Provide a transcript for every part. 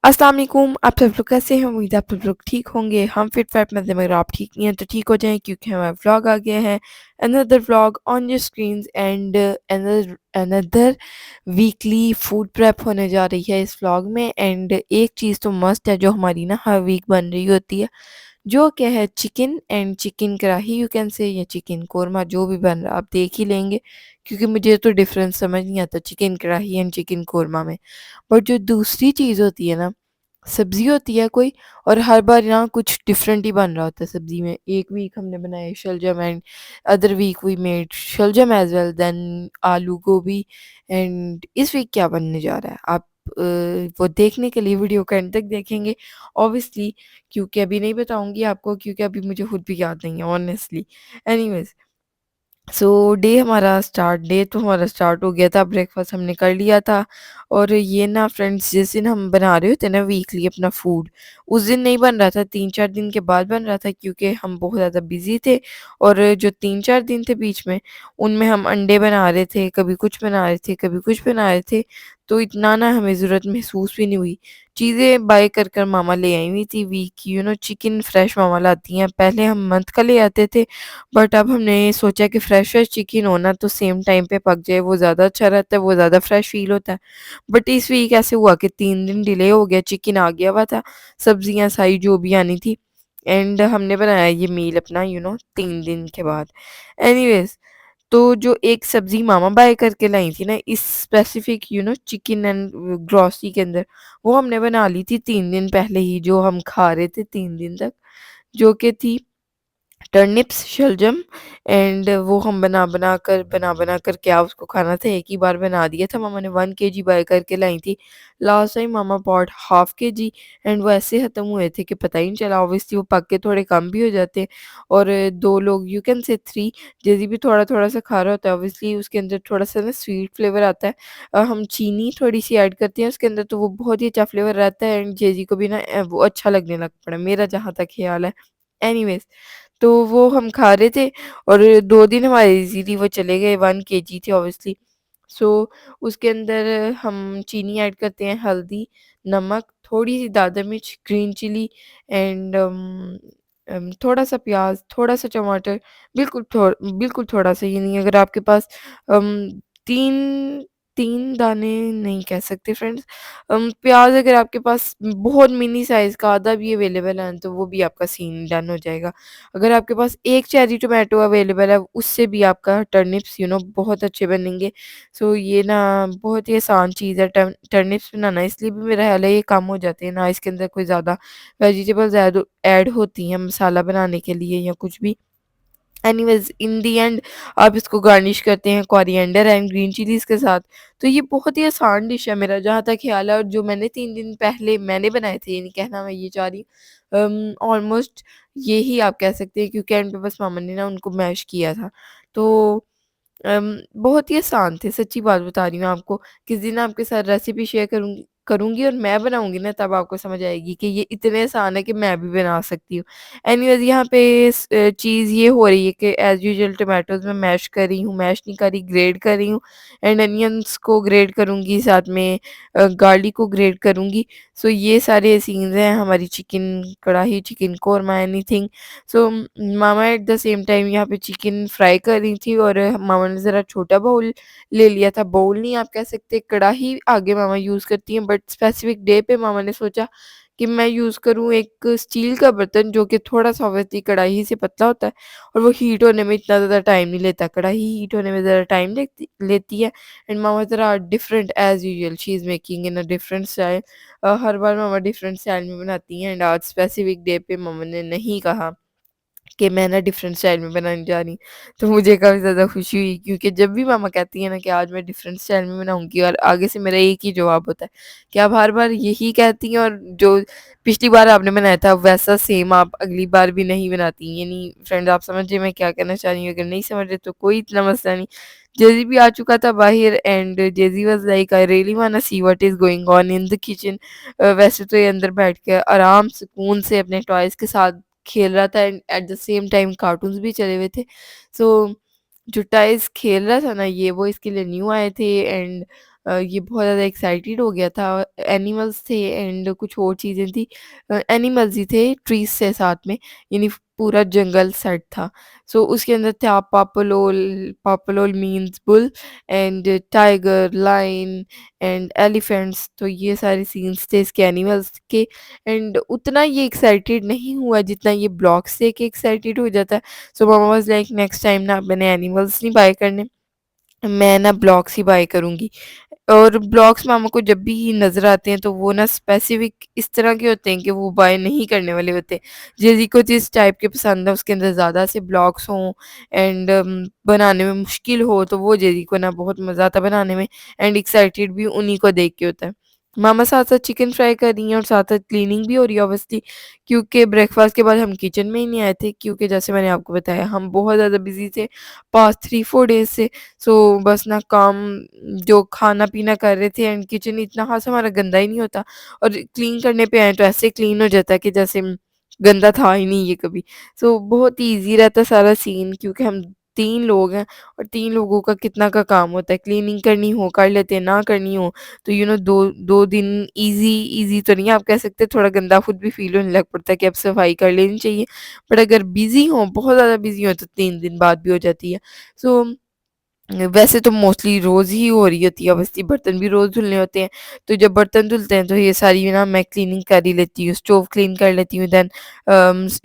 अस्सलाम वालेकुम। आप सब लोग कैसे हैं? उम्मीद है आप सब लोग ठीक होंगे। हम फिट फैट में थे, मगर आप ठीक नहीं हैं तो ठीक हो जाएँ, क्योंकि हमारा व्लॉग आ गया है। Another vlog on your screens and another another weekly food prep होने जा रही है इस व्लॉग में। एंड एक चीज़ तो मस्ट है जो हमारी ना हर वीक बन रही होती है, जो क्या है, चिकन एंड चिकन कढ़ाई यू कैन से, या चिकन कोरमा, जो भी बन रहा है आप देख ही लेंगे, क्योंकि मुझे तो डिफरेंस समझ नहीं आता चिकन कढ़ाई एंड चिकन कोरमा में। बट जो दूसरी चीज़ होती है ना, सब्ज़ी होती है कोई, और हर बार यहाँ कुछ डिफरेंट ही बन रहा होता है सब्ज़ी में। एक वीक हमने बनाए शलजम and other week we made shalgam as well, then aloo gobhi. And इस वीक क्या बनने जा रहा है, आप वो देखने के लिए वीडियो को एंड तक देखेंगे ऑब्वियसली, क्योंकि अभी नहीं बताऊँगी आपको, क्योंकि अभी मुझे खुद भी याद नहीं है ऑनेस्टली। एनीवेज़, डे तो हमारा स्टार्ट हो गया था, ब्रेकफास्ट हमने कर लिया था। और ये ना फ्रेंड्स, जिस दिन हम बना रहे होते हैं ना वीकली अपना फूड, उस दिन नहीं बन रहा था, 3-4 दिन के बाद बन रहा था, क्योंकि हम बहुत ज़्यादा बिजी थे। और जो 3-4 दिन थे बीच में, उनमें हम अंडे बना रहे थे, कभी कुछ बना रहे थे, कभी कुछ बना रहे थे। तो इतना ना हमें ज़रूरत महसूस भी नहीं हुई। चीज़ें बाय कर कर मामा ले आई हुई थी वीक की, चिकन फ्रेश मामा लाती हैं। पहले हम मंथ का ले आते थे, बट अब हमने सोचा कि फ्रेश फ्रेश चिकन हो ना, तो सेम टाइम पे पक जाए, वो ज़्यादा अच्छा रहता है, वो ज़्यादा फ्रेश फील होता है। बट इस वीक ऐसे हुआ कि 3 दिन डिले हो गया, चिकन आ गया हुआ था, सब्जियाँ सारी जो भी आनी थी। एंड हमने बनाया ये मील अपना 3 दिन के बाद। एनीवेज़, तो जो एक सब्ज़ी मामा बाय करके लाई थी ना इस स्पेसिफिक चिकन एंड ग्रोसरी के अंदर, वो हमने बना ली थी 3 दिन पहले ही, जो हम खा रहे थे 3 दिन तक, जो कि थी टर्निप्स, शलजम। एंड वो हम बना बना कर क्या उसको खाना था, एक ही बार बना दिया था। मामा ने 1 केजी बाय करके लाई थी। Last time mama bought half kg, and वो ऐसे ख़त्म हुए थे कि पता ही नहीं चला। ऑब्वियसली वो पक के थोड़े कम भी हो जाते हैं। और 2 लोग, यू कैन से 3, जैसे भी थोड़ा-थोड़ा सा खा रहा होता है, ऑब्वियसली उसके अंदर थोड़ा-सा ना स्वीट फ्लेवर आता है। हम चीनी थोड़ी-सी ऐड करते हैं उसके अंदर, तो वो बहुत ही अच्छा फ्लेवर रहता है, एंड जेजी को भी ना वो अच्छा लगने लग पड़ा, मेरा जहाँ तक ख़्याल है। एनीवेज़, तो वो हम खा रहे थे, और 2 दिन हमारे इज़िली वो चले गए, 1 केजी थे ऑब्वियसली। सो उसके अंदर हम चीनी ऐड करते हैं, हल्दी, नमक, थोड़ी-सी दादा मिर्च, ग्रीन चिली एंड थोड़ा-सा प्याज़, थोड़ा-सा टमाटर, बिल्कुल थोड़ा-सा ही नहीं, अगर आपके पास 3 3 दाने नहीं कह सकते फ्रेंड्स, प्याज़ अगर आपके पास बहुत मिनी साइज़ का आधा भी अवेलेबल है, तो वो भी आपका सीन डन हो जाएगा। अगर आपके पास 1 चेरी टोमेटो अवेलेबल है, उससे भी आपका टर्निप्स बहुत अच्छे बनेंगे। सो ये ना बहुत ही आसान चीज़ है, टर्निप्स बनाना, इसलिए भी मेरा ख़्याल है ये कम हो जाते हैं ना, इसके अंदर कोई ज़्यादा वेजिटेबल्स ऐड होती हैं मसाला बनाने के लिए या कुछ भी। एनीवेज़, इन द एंड आप इसको गार्निश करते हैं कोरिएंडर एंड ग्रीन चिलीज़ के साथ। तो ये बहुत ही आसान डिश है मेरा जहाँ तक ख़्याल है, और जो मैंने 3 दिन पहले मैंने बनाए थे, ये नहीं कहना मैं ये चाह रही हूँ। ऑलमोस्ट ये ही आप कह सकते हैं, क्योंकि एंड पे बस मामा ने ना उनको मैश किया था। तो बहुत ही आसान थे, सच्ची बात बता रही हूँ आपको। किसी दिन आपके साथ रेसिपी शेयर करूँगी और मैं बनाऊँगी ना, तब आपको समझ आएगी कि ये इतने आसान है कि मैं भी बना सकती हूँ। एनीवेज़, यहाँ पे चीज़ ये हो रही है कि एज़ यूजुअल टोमेटोज़ मैं मैश कर रही हूँ, मैश नहीं कर रही, ग्रेट कर रही हूँ। एंड अनियंस को ग्रेट करूँगी, साथ में गार्लिक को ग्रेट करूँगी। सो ये सारे सीन्स हैं हमारी चिकन कढ़ाई, chicken korma, anything. So mama at the same time यहाँ पे चिकन फ्राई कर रही थी, और मामा ने ज़रा छोटा बाउल ले लिया था। बाउल नहीं आप कह सकते, कढ़ाई आगे मामा यूज़ करती हैं, बट स्पेसिफिक डे पे मामा ने सोचा कि मैं यूज़ करूँ एक स्टील का बर्तन, जो कि थोड़ा-सा ऑब्वियसली कढ़ाई से पतला होता है, और वो हीट होने में इतना ज़्यादा टाइम नहीं लेता। कढ़ाई हीट होने में ज़रा टाइम लेती है। एंड मामा ज़रा different as usual she is making in a different style. Her bar mama different style में बनाती हैं, एंड आज स्पेसिफिक डे पे मामा ने नहीं कहा कि मैं ना डिफरेंट स्टाइल में बनाने जा रही हूँ। तो मुझे काफ़ी ज़्यादा खुशी हुई, क्योंकि जब भी मामा कहती हैं ना कि आज मैं डिफरेंट स्टाइल में बनाऊँगी, और आगे से मेरा एक ही जवाब होता है कि आप हर बार यही कहती हैं, और जो पिछली बार आपने बनाया था वैसा सेम आप अगली बार भी नहीं बनाती। यानी फ्रेंड्स, आप समझिए मैं क्या कहना चाह रही हूँ, अगर नहीं समझ रहे तो कोई इतना मसला नहीं। जेज़ी भी आ चुका था बाहर, and Jezzy was like I really wanna see what is going on in the kitchen. वैसे तो ये अंदर बैठ के आराम सुकून से अपने टॉयज़ के साथ खेल रहा था, and at the same time cartoons भी चले हुए थे। सो जो टाइज़ खेल रहा था ना, ये वो इसके लिए न्यू आए थे। एंड ये बहुत ज़्यादा एक्साइटेड हो गया था। एनिमल्स थे एंड कुछ और चीज़ें थी, एनिमल्स ही थे, ट्रीज़ थे साथ में, यानी पूरा जंगल सेट था। सो उसके अंदर था पापलोल, पापलोल means bull, and tiger, lion and elephants. तो ये सारे सीन्स थे इसके एनिमल्स के। एंड उतना ये एक्साइटेड नहीं हुआ जितना ये ब्लॉग्स देख के एक्साइटेड हो जाता है। सो मामा वाज़ लाइक नेक्स्ट टाइम ना मैंने एनिमल्स नहीं बाय करने, मैं ना ब्लॉग्स ही बाय करूँगी। और ब्लॉग्स मामा को जब भी नज़र आते हैं तो वो ना स्पेसिफ़िक इस तरह के होते हैं कि वो बाय नहीं करने वाले होते हैं। जिसको जिस टाइप के पसंद है उसके अंदर ज़्यादा से ब्लॉग्स हों एंड बनाने में मुश्किल हो, तो वो जेज़ी को ना बहुत मज़ा आता है बनाने में, एंड एक्साइटेड भी उन्हीं को देख के होता है। मामा साथ-साथ चिकन फ्राई कर रही हैं और साथ-साथ क्लीनिंग भी हो रही है ऑब्वियसली, क्योंकि ब्रेकफ़ास्ट के बाद हम किचन में ही नहीं आए थे, क्योंकि जैसे मैंने आपको बताया हम बहुत ज़्यादा बिज़ी थे पास्ट 3-4 डेज़ से। सो बस ना काम, जो खाना-पीना कर रहे थे, एंड किचन इतना ख़ास हमारा गंदा ही नहीं होता, और क्लीन करने पे आएँ तो ऐसे क्लीन हो जाता है कि जैसे गंदा था ही नहीं ये कभी। सो बहुत ही ईज़ी रहता है सारा सीन, क्योंकि हम 3 लोग हैं और 3 लोगों का कितना का काम होता है, क्लीनिंग करनी हो कर लेते हैं, ना करनी हो तो 2 दिन ईज़ी ईज़ी तो नहीं आप कह सकते, थोड़ा गंदा खुद भी फ़ील होने लग पड़ता है कि अब सफाई कर लेनी चाहिए। बट अगर बिज़ी हों, बहुत ज़्यादा बिज़ी हों तो 3 दिन बाद भी हो जाती है। सो वैसे तो मोस्टली रोज़ ही हो रही होती है, ऑब्वियसली बर्तन भी रोज़ धुलने होते हैं, तो जब बर्तन धुलते हैं तो ये सारी ना मैं क्लीनिंग कर ही लेती हूँ, स्टोव क्लीन कर लेती हूँ, देन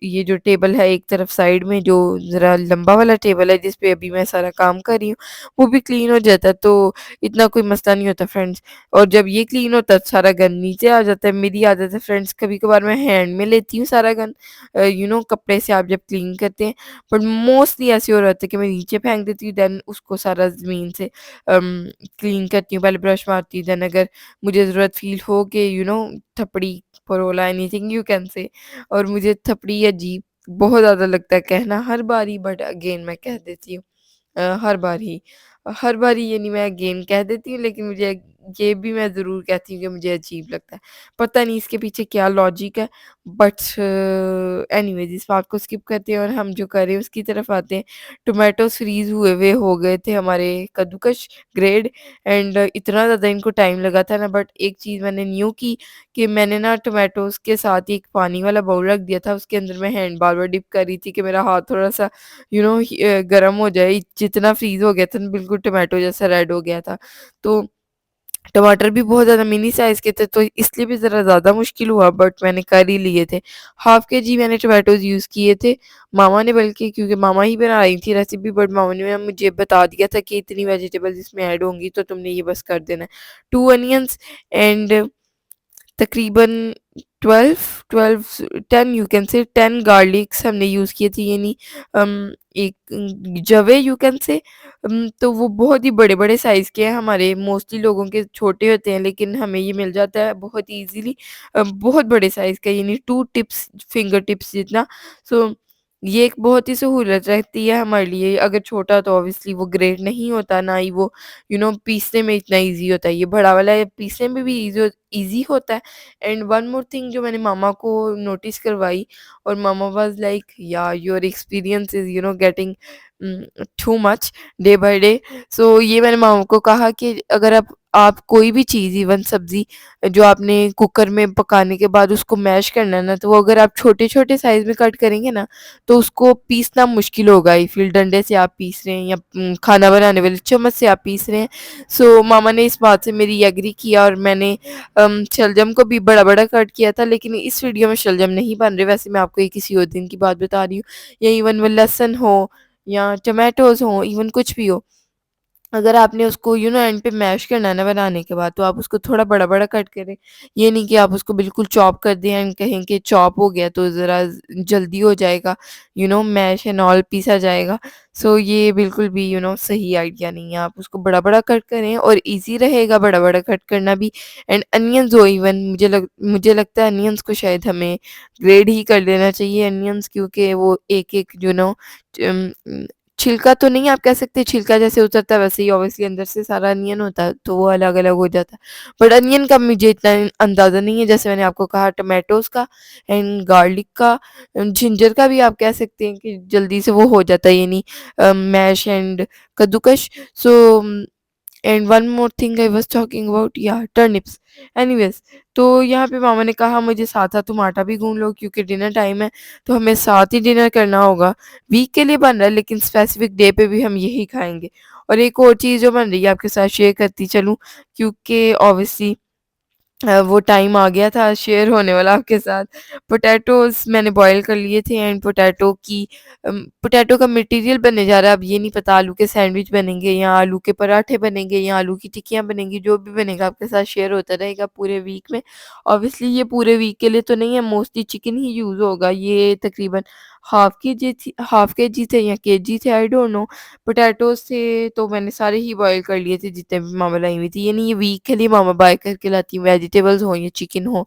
ये जो टेबल है एक तरफ साइड में, जो ज़रा लंबा वाला टेबल है जिस पे अभी मैं सारा काम कर रही हूँ, वो भी क्लीन हो जाता है, तो इतना कोई मसला नहीं होता फ्रेंड्स। और जब ये क्लीन होता है तो सारा गंद नीचे आ जाता है। मेरी आदत है फ्रेंड्स, कभी-कभार मैं हैंड में लेती हूँ सारा गंद, कपड़े से आप जब क्लीन करते हैं, बट मोस्टली ऐसे हो रहा था कि मैं नीचे फेंक देती हूँ, देन उसको सारा ज़मीन से क्लीन करती हूँ, पहले ब्रश मारती हूँ, देन अगर मुझे ज़रूरत फ़ील हो कि थपड़ी, फरोला, एनीथिंग यू कैन से, और मुझे थपड़ी अजीब बहुत ज़्यादा लगता है कहना हर बारी, बट अगेन मैं कह देती हूँ हर बार ही। हर बारी ये नहीं, मैं अगेन कह देती हूँ, लेकिन मुझे ये भी मैं ज़रूर कहती हूँ कि मुझे अजीब लगता है। पता नहीं इसके पीछे क्या लॉजिक है, बट एनीवेज़ इस बात को स्किप करते हैं और हम जो कर रहे हैं उसकी तरफ आते हैं। टोमेटोज़ फ्रीज़ हुए हुए हो गए थे हमारे कद्दूकस ग्रेड, एंड इतना ज़्यादा इनको टाइम लगा था ना, बट एक चीज़ मैंने न्यू की कि मैंने ना टोमेटोज़ के साथ ही एक पानी वाला बाउल रख दिया था, उसके अंदर मैं हैंड बार-बार डिप कर रही थी कि मेरा हाथ थोड़ा-सा गरम हो जाए। जितना फ्रीज़ हो गया था ना, बिल्कुल टोमेटो जैसा रेड हो गया था। तो टमाटर भी बहुत ज़्यादा मिनी साइज़ के थे, तो इसलिए भी ज़रा ज़्यादा मुश्किल हुआ, बट मैंने कर ही लिए थे। हाफ़ केजी मैंने टोमेटोज़ यूज़ किए थे। मामा ने, बल्कि क्योंकि मामा ही बना रही थी रेसिपी, बट मामा ने मुझे बता दिया था कि इतनी वेजिटेबल्स इसमें ऐड होंगी तो तुमने ये बस कर देना है। 2 अनियंस एंड तकरीबन 12 12 10 यू कैन से 10 गार्लिक्स हमने यूज़ किए थे, यानी एक जवे यू कैन से। तो वो बहुत ही बड़े-बड़े साइज़ के हैं, हमारे मोस्टली लोगों के छोटे होते हैं, लेकिन हमें ये मिल जाता है बहुत ईज़िली बहुत बड़े साइज़ का, यानी 2 टिप्स, फिंगर टिप्स जितना। सो ये एक बहुत ही सहूलत रहती है हमारे लिए। अगर छोटा तो ऑब्वियसली वो ग्रेट नहीं होता, ना ही वो पीसने में इतना ईज़ी होता है। ये बड़ा वाला है, पीसने में भी ईज़ी होता है। एंड वन मोर थिंग जो मैंने मामा को नोटिस करवाई, और मामा was like yeah your experience is getting too much day by day. So ये मैंने मामा को कहा कि अगर आप कोई भी चीज़, इवन सब्ज़ी जो आपने कुकर में पकाने के बाद उसको मैश करना है ना, तो वो अगर आप छोटे-छोटे साइज़ में कट करेंगे ना, तो उसको पीसना मुश्किल होगा ही। फिर डंडे से आप पीस रहे हैं या खाना बनाने वाले चम्मच से आप पीस रहे हैं। सो मामा ने इस बात से मेरी एग्री किया, और मैंने शलजम को भी बड़ा-बड़ा कट किया था, लेकिन इस वीडियो में शलजम नहीं बन रहे, वैसे मैं आपको ये किसी और दिन की बात बता रही हूँ। या इवन वो लहसुन हो या टोमेटोज़ हों, इवन कुछ भी हो, अगर आपने उसको एंड पे मैश करना है ना बनाने के बाद, तो आप उसको थोड़ा बड़ा-बड़ा कट करें। ये नहीं कि आप उसको बिल्कुल चॉप कर दें एंड कहें कि चॉप हो गया तो ज़रा जल्दी हो जाएगा, मैश एंड ऑल पीसा जाएगा। सो ये बिल्कुल भी सही आइडिया नहीं है। आप उसको बड़ा-बड़ा कट करें और ईज़ी रहेगा बड़ा-बड़ा कट करना भी। एंड अनियंस हो, इवन मुझे लगता है अनियंस को शायद हमें ग्रेड ही कर देना चाहिए अनियंस, क्योंकि वो एक-एक छिलका तो नहीं आप कह सकते, छिलका जैसे उतरता है वैसे ही ऑब्वियसली अंदर से सारा अनियन होता है, तो वो अलग-अलग हो जाता है। बट अनियन का मुझे इतना अंदाज़ा नहीं है, जैसे मैंने आपको कहा टोमेटोज़ का एंड गार्लिक का, जिंजर का भी आप कह सकते हैं कि जल्दी से वो हो जाता है, यानी मैश एंड कद्दूकस। So and one more thing I was talking about, या टर्निप्स। एनीवेज़, तो यहाँ पे मामा ने कहा मुझे साथ-साथ तुम आटा भी गूँध लो क्योंकि डिनर टाइम है, तो हमें साथ ही डिनर करना होगा। वीक के लिए बन रहा है लेकिन स्पेसिफिक डे पे भी हम यही खाएँगे। और एक और चीज़ जो बन रही है आपके साथ शेयर करती चलूँ, क्योंकि ऑब्वियसली वो टाइम आ गया था शेयर होने वाला आपके साथ। पोटैटोज़ मैंने बॉयल कर लिए थे एंड पोटैटो का मटीरियल बनने जा रहा है। अब ये नहीं पता आलू के सैंडविच बनेंगे या आलू के पराठे बनेंगे या आलू की टिक्कियाँ बनेंगी, जो भी बनेगा आपके साथ शेयर होता रहेगा पूरे वीक में। ऑब्वियसली ये पूरे वीक के लिए तो नहीं है, मोस्टली चिकन ही यूज़ होगा। ये तकरीबन हाफ़ केजी थे या केजी थे, आई डोंट नो। पोटैटोज़ थे तो मैंने सारे ही बॉयल कर लिए थे जितने भी मामा लाई हुई थी। ये नहीं ये वीक के लिए मामा बाय करके लाती हैं, वेजिटेबल्स हो या चिकन हो,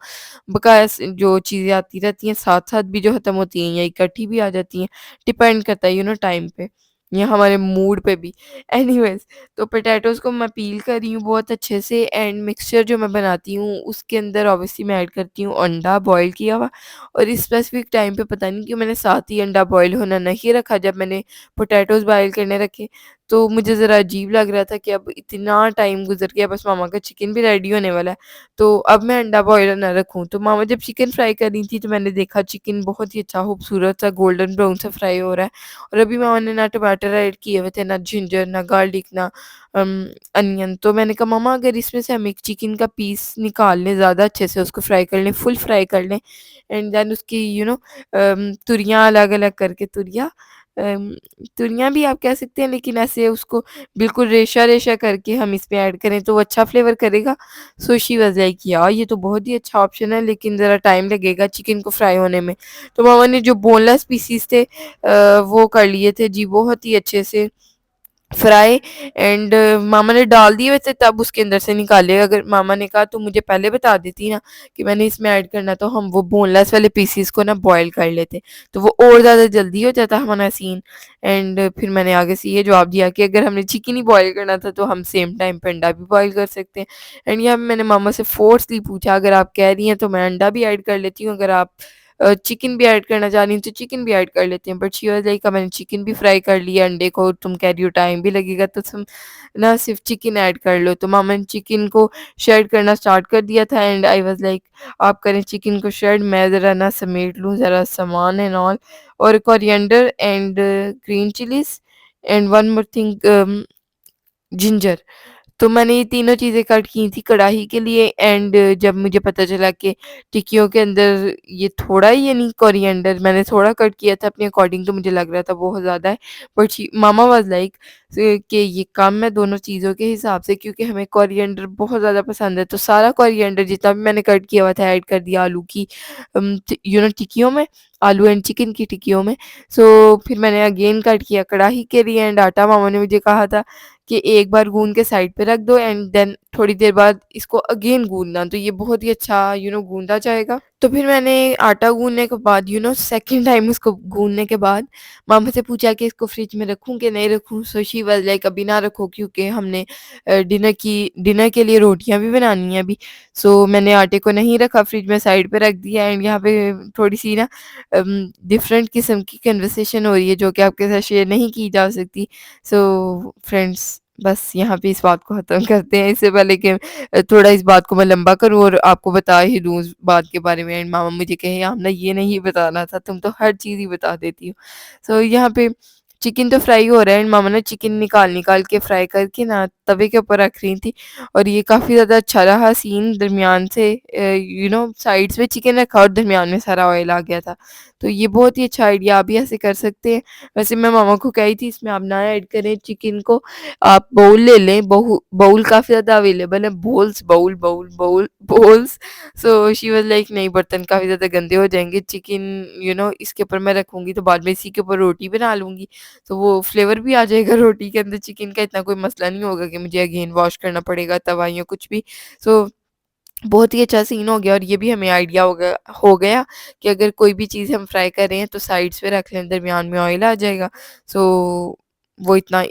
बकाया जो चीज़ें आती रहती हैं साथ-साथ भी जो ख़त्म होती हैं या इकट्ठी भी आ जाती हैं, डिपेंड करता है टाइम पे या हमारे मूड पे भी। एनीवेज़, तो पोटैटोज़ को मैं पील कर रही हूँ बहुत अच्छे से एंड मिक्सचर जो मैं बनाती हूँ उसके अंदर ऑब्वियसली मैं ऐड करती हूँ अंडा बॉयल किया हुआ। और इस स्पेसिफिक टाइम पे पता नहीं क्यों मैंने साथ ही अंडा बॉयल होना नहीं रखा जब मैंने पोटैटोज़ बॉयल करने रखे। तो मुझे ज़रा अजीब लग रहा था कि अब इतना टाइम गुज़र गया, बस मामा का चिकन भी रेडी होने वाला है, तो अब मैं अंडा बॉयल ना रखूँ। तो मामा जब चिकन फ्राई कर रही थी तो मैंने देखा चिकन बहुत ही अच्छा खूबसूरत सा गोल्डन ब्राउन सा फ्राई हो रहा है और अभी मामा ने ना टमाटर ऐड किए हुए थे, ना जिंजर, ना गार्लिक, ना अनियन। तो मैंने कहा मामा अगर इसमें से हम एक चिकन का पीस निकाल लें, ज़्यादा अच्छे से उसको फ्राई कर लें, फुल फ्राई कर लें एंड देन उसकी तुरियाँ अलग-अलग करके अम, तुरियाँ भी आप कह सकते हैं, लेकिन ऐसे उसको बिल्कुल रेशा-रेशा करके हम इसमें ऐड करें तो वो अच्छा फ्लेवर करेगा। सो शी वाज़ लाइक यार ये तो बहुत ही अच्छा ऑप्शन है लेकिन ज़रा टाइम लगेगा चिकन को फ्राई होने में। तो मामा ने जो बोनलेस पीसेस थे वो कर लिए थे जी बहुत ही अच्छे से फ्राई एंड मामा ने डाल दिए वैसे तब उसके अंदर से निकाले। अगर मामा ने कहा तो मुझे पहले बता देती ना कि मैंने इसमें ऐड करना, तो हम वो बोनलेस वाले पीसेस को ना बॉयल कर लेते, तो वो और ज़्यादा जल्दी हो जाता हमारा सीन। एंड फिर मैंने आगे से ये जवाब दिया कि अगर हमने चिकन ही बॉयल करना था तो हम सेम टाइम पे अंडा भी बॉयल कर सकते हैं। एंड यहाँ पे मैंने मामा से फोर्सली पूछा अगर आप कह रही हैं तो मैं अंडा भी ऐड कर लेती हूँ, अगर आप चिकन भी ऐड करना चाह रही हैं तो चिकन भी ऐड कर लेते हैं। बट शी वाज़ लाइक मैंने चिकन भी फ्राई कर लिया, अंडे को तुम कह रही हो टाइम भी लगेगा तो तुम ना सिर्फ़ चिकन ऐड कर लो। तो मामा ने चिकन को श्रेड करना स्टार्ट कर दिया था एंड आई वाज़ लाइक आप करें चिकन को श्रेड, मैं ज़रा ना समेट लूँ ज़रा सामान एंड ऑल, और coriander and green chillies and one more thing ginger. तो मैंने ये तीनों चीज़ें कट की थी कढ़ाई के लिए एंड जब मुझे पता चला कि टिक्कियों के अंदर ये थोड़ा ही यानी कोरिएंडर मैंने थोड़ा कट किया था अपने अकॉर्डिंग, तो मुझे लग रहा था बहुत ज़्यादा है, but she mama was like कि ये कम है दोनों चीज़ों के हिसाब से क्योंकि हमें कोरिएंडर बहुत ज़्यादा पसंद है। तो सारा कोरिएंडर जितना भी मैंने कट किया हुआ था ऐड कर दिया आलू की टिक्कियों में, आलू एंड चिकन की टिक्कियों में। सो फिर मैंने अगेन कट किया कढ़ाई के लिए एंड आटा मामा ने मुझे कहा था कि एक बार गूँध के साइड पे रख दो एंड देन थोड़ी देर बाद इसको अगेन गूँधना, तो ये बहुत ही अच्छा गूँधा जाएगा। तो फिर मैंने आटा गूँधने के बाद सेकंड टाइम उसको गूँधने के बाद मामा से पूछा कि इसको फ्रिज में रखूँ कि नहीं रखूँ? सो शी वाज़ लाइक अभी ना रखो क्योंकि हमने डिनर के लिए रोटियाँ भी बनानी हैं अभी। सो मैंने आटे को नहीं रखा फ्रिज में, साइड पे रख दिया एंड यहाँ पे थोड़ी-सी ना डिफरेंट किस्म की कन्वर्सेशन हो रही है जो कि आपके साथ शेयर नहीं की जा सकती। सो फ्रेंड्स बस यहाँ पे इस बात को ख़त्म करते हैं, इससे पहले कि थोड़ा इस बात को मैं लंबा करूँ और आपको बता ही दूँ उस बात के बारे में एंड मामा मुझे कहे आमना ये नहीं बताना था, तुम तो हर चीज़ ही बता देती हो। सो यहाँ पे चिकन तो फ्राई हो रहा है एंड मामा ने चिकन निकाल के फ्राई करके ना तवे के ऊपर रख रही थी और ये काफ़ी ज़्यादा अच्छा रहा सीन। दरमियान से साइड्स में चिकन रखा और दरमियान में सारा ऑयल आ गया था। तो ये बहुत ही अच्छा आइडिया, आप भी ऐसे कर सकते हैं। वैसे मैं मामा को कही थी इसमें आप ना ऐड करें चिकन को, आप बाउल ले लें, बाउल काफ़ी ज़्यादा अवेलेबल है, bowls. So she was like नहीं बर्तन काफ़ी ज़्यादा गंदे हो जाएँगे, चिकन इसके ऊपर मैं रखूँगी तो बाद में इसी के ऊपर रोटी बना लूँगी, तो वो फ्लेवर भी आ जाएगा रोटी के अंदर, चिकन का इतना कोई मसला नहीं होगा कि मुझे अगेन वॉश करना पड़ेगा तवा या कुछ भी। सो बहुत ही अच्छा सीन हो गया और ये भी हमें आइडिया हो गया कि अगर कोई भी चीज़ हम फ्राई कर रहे हैं तो साइड्स पे रख लें, दरमियान में ऑयल आ जाएगा। सो वो इतना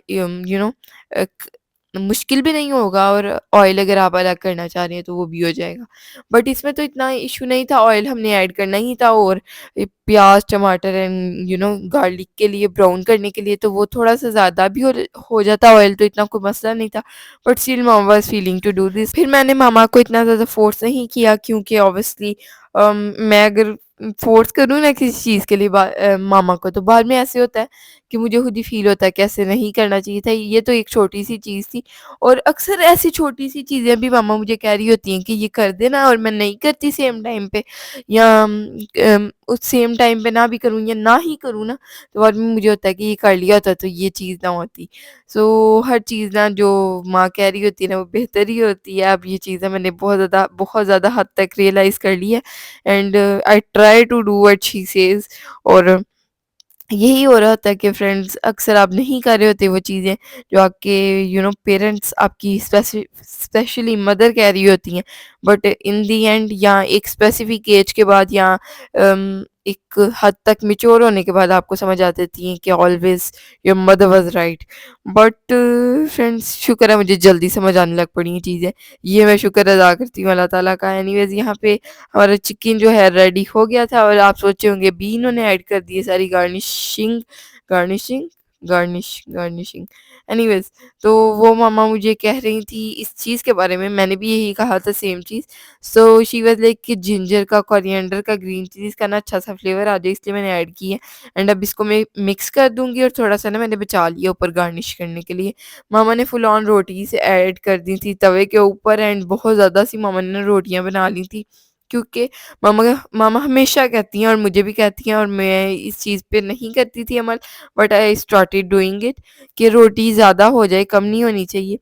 मुश्किल भी नहीं होगा और ऑयल अगर आप अलग करना चाह रही हैं तो वो भी हो जाएगा। बट इसमें तो इतना इश्यू नहीं था, ऑयल हमने ऐड करना ही था और प्याज़, टमाटर एंड गार्लिक के लिए ब्राउन करने के लिए तो वो थोड़ा-सा ज़्यादा भी हो जाता ऑयल, तो इतना कोई मसला नहीं था। But still mom was feeling to do this. फिर मैंने मामा को इतना ज़्यादा फ़ोर्स नहीं किया क्योंकि ऑब्वियसली मैं अगर फ़ोर्स करूँ ना किसी चीज़ के लिए मामा को, तो बाद में ऐसे होता है कि मुझे खुद ही फ़ील होता है कि ऐसे नहीं करना चाहिए था। ये तो एक छोटी-सी चीज़ थी और अक्सर ऐसी छोटी-सी चीज़ें भी मामा मुझे कह रही होती हैं कि ये कर देना और मैं नहीं करती सेम टाइम पे, या उस सेम टाइम पे ना भी करूँ या ना ही करूँ ना, तो बाद में मुझे होता है कि ये कर लिया होता तो ये चीज़ ना होती। सो हर चीज़ ना जो माँ कह रही होती है ना वो बेहतर ही होती है। अब ये चीज़ें मैंने बहुत ज़्यादा हद तक रियलाइज़ कर ली है and I try to do what she says. और यही हो रहा होता है कि फ्रेंड्स अक्सर आप नहीं कर रहे होते वो चीज़ें जो आपके पेरेंट्स आपकी स्पेशली मदर कह रही होती हैं, बट इन दी एंड या एक स्पेसिफिक एज के बाद या एक हद तक मैच्योर होने के बाद आपको समझ आ जाती हैं कि always your mother was right. But friends शुक्र है मुझे जल्दी समझ आने लग पड़ी ये चीज़ें, ये मैं शुक्र अदा करती हूँ अल्लाह ताला का। एनीवेज यहाँ पे हमारा चिकन जो है रेडी हो गया था और आप सोचे होंगे भी इन्होंने ऐड कर दी है सारी गार्निशिंग गार्निशिंग। एनीवेज तो वो मामा मुझे कह रही थी इस चीज़ के बारे में, मैंने भी यही कहा था same cheese. So she was like कि जिंजर का, कोरिएंडर का, ग्रीन चिलीज़ का ना अच्छा सा फ्लेवर आ जाए इसलिए मैंने ऐड की है एंड अब इसको मैं मिक्स कर दूँगी और थोड़ा-सा ना मैंने बचा लिया ऊपर गार्निश करने के लिए। मामा ने फुल ऑन रोटीज़ ऐड कर दी थी तवे के ऊपर एंड बहुत ज़्यादा सी मामा ने रोटियाँ बना ली थी क्योंकि मामा हमेशा कहती हैं और मुझे भी कहती हैं और मैं इस चीज़ पे नहीं करती थी अमल, but I started doing it कि रोटी ज़्यादा हो जाए, कम नहीं होनी चाहिए।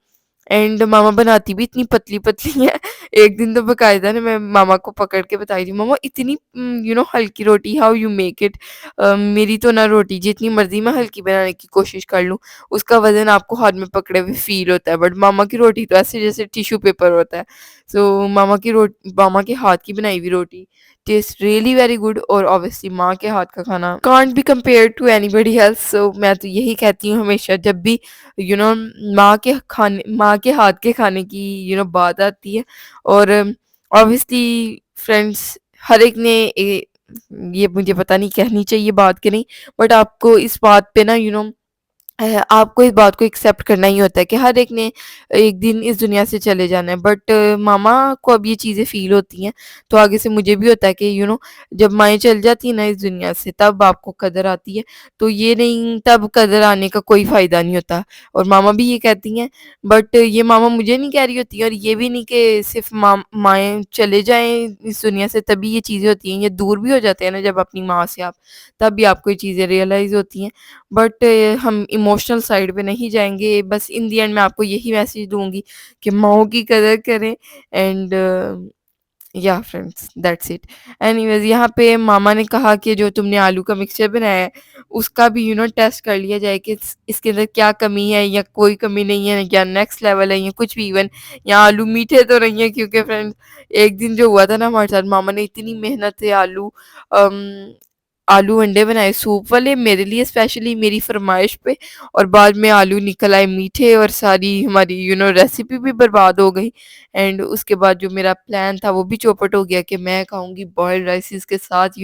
एंड मामा बनाती भी इतनी पतली-पतली है। एक दिन तो बाकायदा ना मैं मामा को पकड़ के बताई थी, "मम्मा इतनी हल्की रोटी हाउ यू मेक इट? मेरी तो ना रोटी जितनी मर्ज़ी मैं हल्की बनाने की कोशिश कर लूँ, उसका वज़न आपको हाथ में पकड़े हुए फ़ील होता है, बट मामा की रोटी तो ऐसे जैसे टिश्यू पेपर होता है।" सो मामा के हाथ की बनाई हुई रोटी टेस्ट रियली वेरी गुड और ऑब्वियसली माँ के हाथ का खाना can't be compared to anybody else. So मैं तो यही कहती हूँ हमेशा जब भी यू नो माँ के हाथ के खाने की बात आती है। और ऑब्वियसली फ्रेंड्स हर एक ने ये मुझे पता नहीं कहनी चाहिए बात कि नहीं, बट आपको इस बात पे ना आपको इस बात को एक्सेप्ट करना ही होता है कि हर एक ने एक दिन इस दुनिया से चले जाना है। बट मामा को अब ये चीज़ें फ़ील होती हैं, तो आगे से मुझे भी होता है कि जब माएँ चल जाती हैं ना इस दुनिया से तब आपको कदर आती है। तो ये नहीं तब कदर आने का कोई फ़ायदा नहीं होता और मामा भी ये कहती हैं। बट ये मामा मुझे नहीं कह रही होती हैं और ये भी नहीं कि सिर्फ़ माएँ चले जाएँ इस दुनिया से तभी ये चीज़ें होती हैं, ये दूर भी हो जाते हैं ना जब अपनी माँ से आप, तब भी आपको ये चीज़ें रियलाइज़ होती हैं। बट हम इमोशनल साइड पे नहीं जाएँगे, बस इन दी एंड मैं आपको यही मैसेज दूँगी कि माँओं की कदर करें एंड या फ्रेंड्स दैट्स इट। एनीवेज़ यहाँ पे मामा ने कहा कि जो तुमने आलू का मिक्सचर बनाया है, उसका भी टेस्ट कर लिया जाए कि इसके अंदर क्या कमी है या कोई कमी नहीं है या नेक्स्ट लेवल है या कुछ भी इवन या आलू मीठे तो नहीं है क्योंकि फ्रेंड्स एक दिन जो हुआ था ना हमारे साथ, मामा ने इतनी मेहनत से अम आलू अंडे बनाए सूप वाले मेरे लिए स्पेशली मेरी फ़रमाइश पे, और बाद में आलू निकल आए मीठे और सारी हमारी रेसिपी भी बर्बाद हो गई एंड उसके बाद जो मेरा प्लान था वो भी चौपट हो गया कि मैं खाऊँगी बॉइल्ड राइसेस के साथ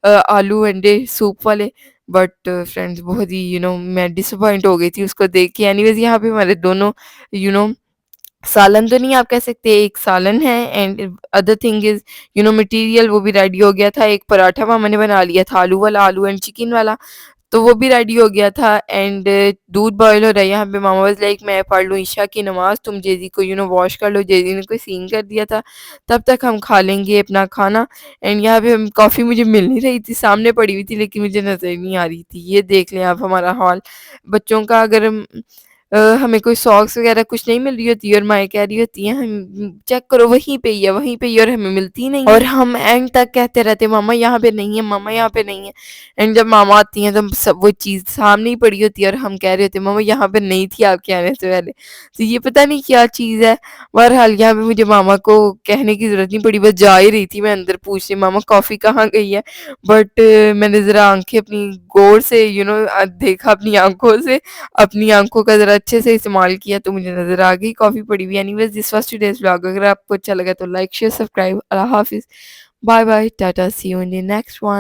आलू अंडे सूप वाले। बट फ्रेंड्स बहुत ही मैं डिसअपॉइंट हो गई थी उसको देख के। एनीवेज़ यहाँ पे हमारे दोनों यू नो सालन तो नहीं आप कह सकते, एक सालन है and other thing is material वो भी रेडी हो गया था। एक पराठा मामा ने बना लिया था आलू वाला, आलू एंड चिकन वाला, तो वो भी रेडी हो गया था एंड दूध बॉयल हो रहा है यहाँ पे। मामा वाज़ लाइक मैं पढ़ लूँ ईशा की नमाज़, तुम जेज़ी को वॉश कर लो। जेज़ी ने कोई सीन कर दिया था, तब तक हम खा लेंगे अपना खाना। एंड यहाँ पे हम कॉफ़ी मुझे मिल नहीं रही थी, सामने पड़ी हुई थी लेकिन मुझे नज़र नहीं आ रही थी। ये देख लें आप हमारा हाल बच्चों का। अगर हमें कोई सॉक्स वगैरह कुछ नहीं मिल रही होती है और माएँ कह रही होती हैं हम चेक करो वहीं पे ही है और हमें मिलती ही नहीं है और हम एंड तक कहते रहते हैं मामा यहाँ पे नहीं है, मामा यहाँ पे नहीं है। एंड जब मामा आती हैं तो सब वो चीज़ सामने ही पड़ी होती है और हम कह रहे होते हैं मामा यहाँ पे नहीं थी आपके आने से पहले। तो ये पता नहीं क्या चीज़ है। बहरहाल यहाँ पे मुझे मामा को कहने की ज़रूरत नहीं पड़ी, बस जा ही रही थी मैं अंदर पूछने मामा कॉफ़ी कहाँ गई है। बट मैंने ज़रा आँखें अपनी गौर से देखा अपनी आँखों से, अपनी आँखों का ज़रा अच्छे से इस्तेमाल किया तो मुझे नज़र आ गई कॉफ़ी पड़ी हुई। Anyways this was today's vlog. अगर आपको अच्छा लगा तो लाइक, शेयर, सब्सक्राइब। अल्लाह हाफ़िज़। Bye bye, tata, see you in the next one.